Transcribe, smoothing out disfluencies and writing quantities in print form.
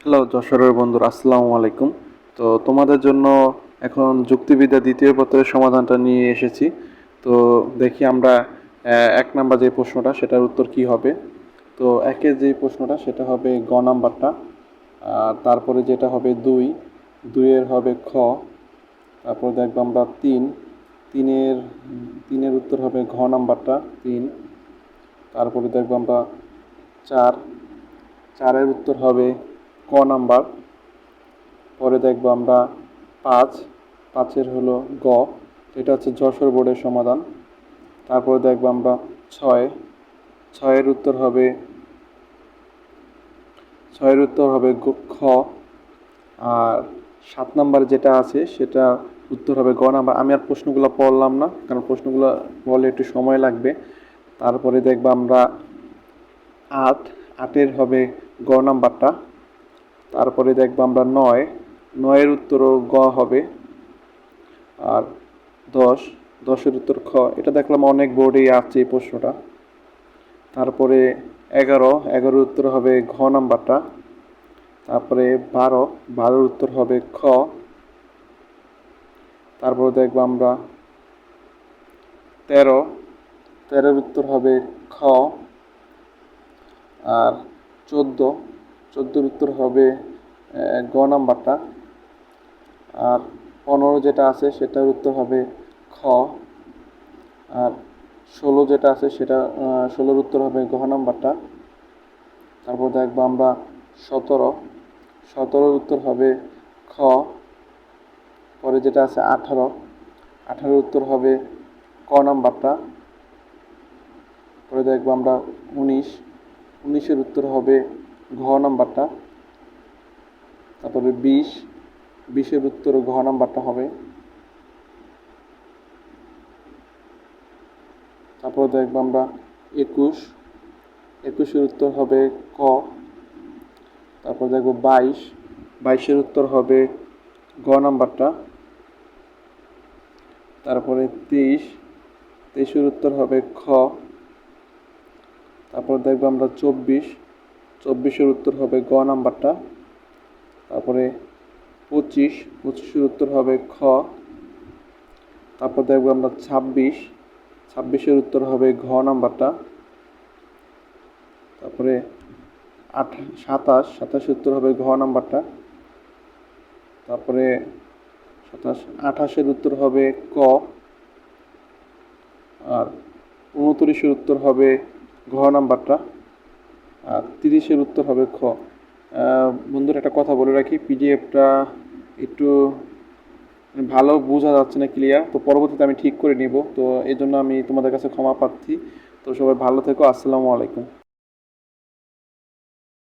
Hello যশোরের বন্ধুরা, আসসালামু আলাইকুম। তো তোমাদের জন্য এখন যুক্তিবিদ্যা দ্বিতীয় পত্রের সমাধানটা নিয়ে এসেছি। তো দেখি আমরা এক নাম্বার যে প্রশ্নটা সেটার উত্তর কি হবে। তো একের যে প্রশ্নটা সেটা হবে গ নাম্বারটা। আর তারপরে যেটা হবে দুই, দুইয়ের হবে খ। তারপর দেখবো আমরা তিন, তিনের তিনের উত্তর হবে ঘ নাম্বারটা তিন। তারপরে দেখবো আমরা চার, চারের উত্তর হবে ক নাম্বার। পরে দেখবো আমরা পাঁচ, পাঁচের হলো গ, এটা হচ্ছে যশোর বোর্ডের সমাধান। তারপরে দেখবো আমরা ছয়, ছয়ের উত্তর হবে খ। আর সাত নাম্বার যেটা আছে সেটা উত্তর হবে গ নাম্বার। আমি আর প্রশ্নগুলো পড়লাম না, কারণ প্রশ্নগুলো পড়লে একটু সময় লাগবে। তারপরে দেখবো আমরা আট, আটের হবে গ নাম্বারটা। তারপরে দেখবো আমরা নয়, নয়ের উত্তরও গ হবে। আর দশ, দশের উত্তর খ। এটা দেখলাম অনেক বোর্ডেই আছে এই প্রশ্নটা। তারপরে এগারো, এগারোর উত্তর হবে ঘ নাম্বারটা। তারপরে বারো, বারোর উত্তর হবে খ। তারপরে দেখবো আমরা তেরো, তেরোর উত্তর হবে খ। আর চোদ্দো, চোদ্দোর উত্তর হবে গ নাম্বারটা। আর পনেরো যেটা আছে সেটার উত্তর হবে খ। আর ষোলো যেটা আছে সেটা ষোলোর উত্তর হবে ঘ নাম্বারটা। তারপর দেখবো আমরা সতেরো, সতেরোর উত্তর হবে খ। পরে যেটা আছে আঠারো, আঠারোর উত্তর হবে ক নাম্বারটা। পরে দেখবো আমরা উনিশ, উনিশের উত্তর হবে ঘ নাম্বারটা। তারপরে বিশ, বিশের উত্তর ঘ নাম্বারটা হবে। তারপর দেখবো আমরা একুশ, একুশের উত্তর হবে ক। তারপর দেখবো বাইশ, বাইশের উত্তর হবে গ নাম্বারটা। তারপরে তেইশ, তেইশের উত্তর হবে খ। তারপর দেখবো আমরা চব্বিশ, চব্বিশের উত্তর হবে গ নাম্বারটা। তারপরে পঁচিশ, পঁচিশের উত্তর হবে খ। তারপর দেখবো আমরা ছাব্বিশ, ছাব্বিশের উত্তর হবে ঘ নাম্বারটা। তারপরে সাতাশ, সাতাশের উত্তর হবে ঘ নাম্বারটা। তারপরে আঠাশের উত্তর হবে ক। আর উনত্রিশের উত্তর হবে ঘ নাম্বারটা। আর তিরিশের উত্তর হবে খ। বন্ধুরা, একটা কথা বলে রাখি, পিডিএফটা একটু ভালো বোঝা যাচ্ছে না, ক্লিয়ার। তো পরবর্তীতে আমি ঠিক করে নিব, তো এই জন্য আমি তোমাদের কাছে ক্ষমা প্রার্থী। তো সবাই ভালো থেকো, আসসালামু আলাইকুম।